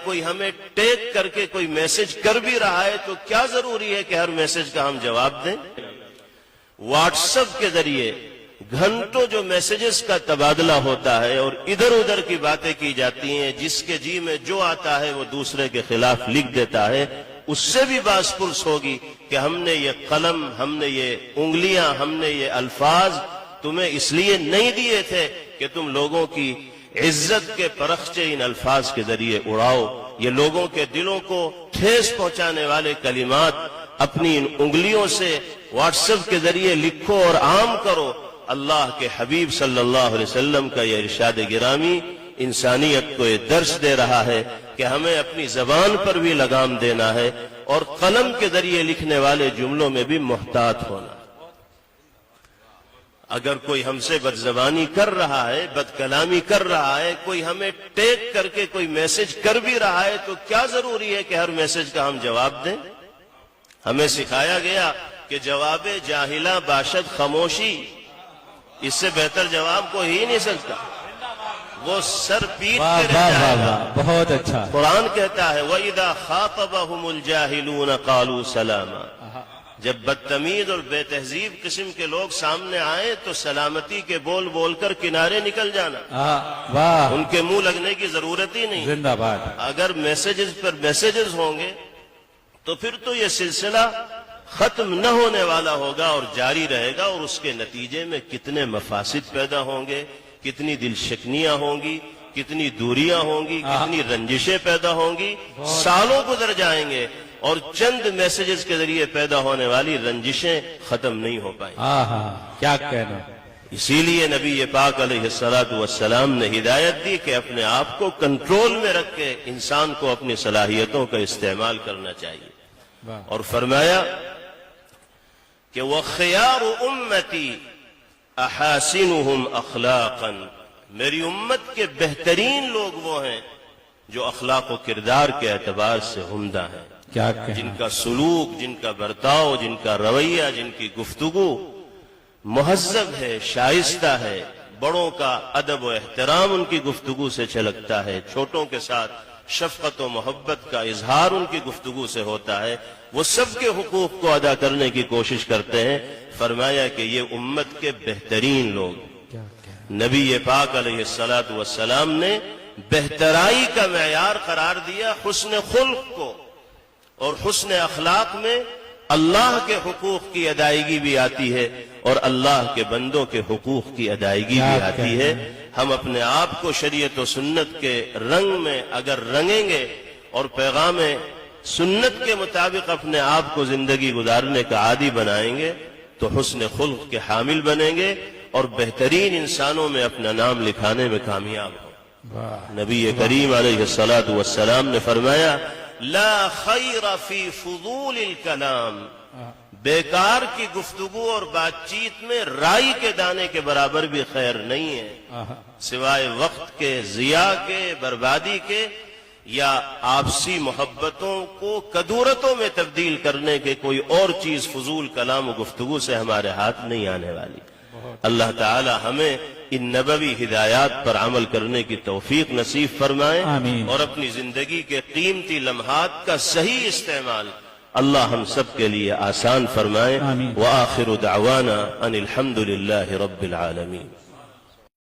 کوئی ہمیں ٹیگ کر کے کوئی میسج کر بھی رہا ہے تو کیا ضروری ہے کہ ہر میسج کا ہم جواب دیں؟ واٹس ایپ کے ذریعے گھنٹوں جو میسیجز کا تبادلہ ہوتا ہے اور ادھر ادھر کی باتیں کی جاتی ہیں، جس کے جی میں جو آتا ہے وہ دوسرے کے خلاف لکھ دیتا ہے، اس سے بھی باز پرس ہوگی کہ ہم نے یہ قلم، ہم نے یہ انگلیاں، ہم نے یہ الفاظ تمہیں اس لیے نہیں دیے تھے کہ تم لوگوں کی عزت کے پرخچے ان الفاظ کے ذریعے اڑاؤ۔ یہ لوگوں کے دلوں کو ٹھیس پہنچانے والے کلمات اپنی ان انگلیوں سے واٹس ایپ کے ذریعے لکھو اور عام کرو۔ اللہ کے حبیب صلی اللہ علیہ وسلم کا یہ ارشاد گرامی انسانیت کو یہ درس دے رہا ہے کہ ہمیں اپنی زبان پر بھی لگام دینا ہے اور قلم کے ذریعے لکھنے والے جملوں میں بھی محتاط ہونا۔ اگر کوئی ہم سے بد زبانی کر رہا ہے، بد کلامی کر رہا ہے، کوئی ہمیں ٹیگ کر کے کوئی میسج کر بھی رہا ہے تو کیا ضروری ہے کہ ہر میسج کا ہم جواب دیں؟ ہمیں سکھایا گیا کہ جواب جاہلہ باشد خاموشی، اس سے بہتر جواب کو ہی نہیں سکتا، وہ سر پیٹ کے رہ جائے گا۔ بہت اچھا۔ قرآن کہتا ہے وَإِذَا خَاطَبَهُمُ الْجَاهِلُونَ قَالُوا سَلَامًا، جب بدتمیز اور بے تہذیب قسم کے لوگ سامنے آئے تو سلامتی کے بول بول کر کنارے نکل جانا، واہ، ان کے منہ لگنے کی ضرورت ہی نہیں۔ زندہ باد۔ اگر میسیجز پر میسیجز ہوں گے تو پھر تو یہ سلسلہ ختم نہ ہونے والا ہوگا اور جاری رہے گا، اور اس کے نتیجے میں کتنے مفاسد پیدا ہوں گے، کتنی دل شکنیاں ہوں گی، کتنی دوریاں ہوں گی، کتنی رنجشیں پیدا ہوں گی، سالوں گزر جائیں گے اور چند میسیجز کے ذریعے پیدا ہونے والی رنجشیں ختم نہیں ہو پائیں۔ کیا کہنا۔ اسی لیے نبی پاک علیہ الصلوۃ والسلام نے ہدایت دی کہ اپنے آپ کو کنٹرول میں رکھ کے انسان کو اپنی صلاحیتوں کا استعمال کرنا چاہیے، اور فرمایا کہ وَخِيَارُ أُمَّتِي أَحَاسِنُهُمْ أَخْلَاقًا، میری امت کے بہترین لوگ وہ ہیں جو اخلاق و کردار کے اعتبار سے عمدہ ہیں، کیا جن کا سلوک، جن کا برتاؤ، جن کا رویہ، جن کی گفتگو مہذب ہے، شائستہ ہے، بڑوں کا ادب و احترام ان کی گفتگو سے چھلکتا ہے، چھوٹوں کے ساتھ شفقت و محبت کا اظہار ان کی گفتگو سے ہوتا ہے، وہ سب کے حقوق کو ادا کرنے کی کوشش کرتے ہیں۔ فرمایا کہ یہ امت کے بہترین لوگ، نبی پاک علیہ الصلوۃ والسلام نے بہترائی کا معیار قرار دیا حسن خلق کو، اور حسن اخلاق میں اللہ کے حقوق کی ادائیگی بھی آتی ہے اور اللہ کے بندوں کے حقوق کی ادائیگی بھی آتی ہے۔ ہم اپنے آپ کو شریعت و سنت کے رنگ میں اگر رنگیں گے اور پیغام سنت کے مطابق اپنے آپ کو زندگی گزارنے کا عادی بنائیں گے تو حسن خلق کے حامل بنیں گے اور بہترین انسانوں میں اپنا نام لکھانے میں کامیاب ہوں۔ نبی کریم علیہ الصلوۃ والسلام نے فرمایا لا خیر فی فضول الکلام، بیکار کی گفتگو اور بات چیت میں رائی کے دانے کے برابر بھی خیر نہیں ہے، سوائے وقت کے، ضیاء کے، بربادی کے، یا آپسی محبتوں کو کدورتوں میں تبدیل کرنے کے کوئی اور چیز فضول کلام و گفتگو سے ہمارے ہاتھ نہیں آنے والی۔ اللہ تعالی ہمیں ان نبوی ہدایات پر عمل کرنے کی توفیق نصیب فرمائے، اور اپنی زندگی کے قیمتی لمحات کا صحیح استعمال اللہ ہم سب کے لیے آسان فرمائے۔ وآخر دعوانا ان الحمد للہ رب العالمین۔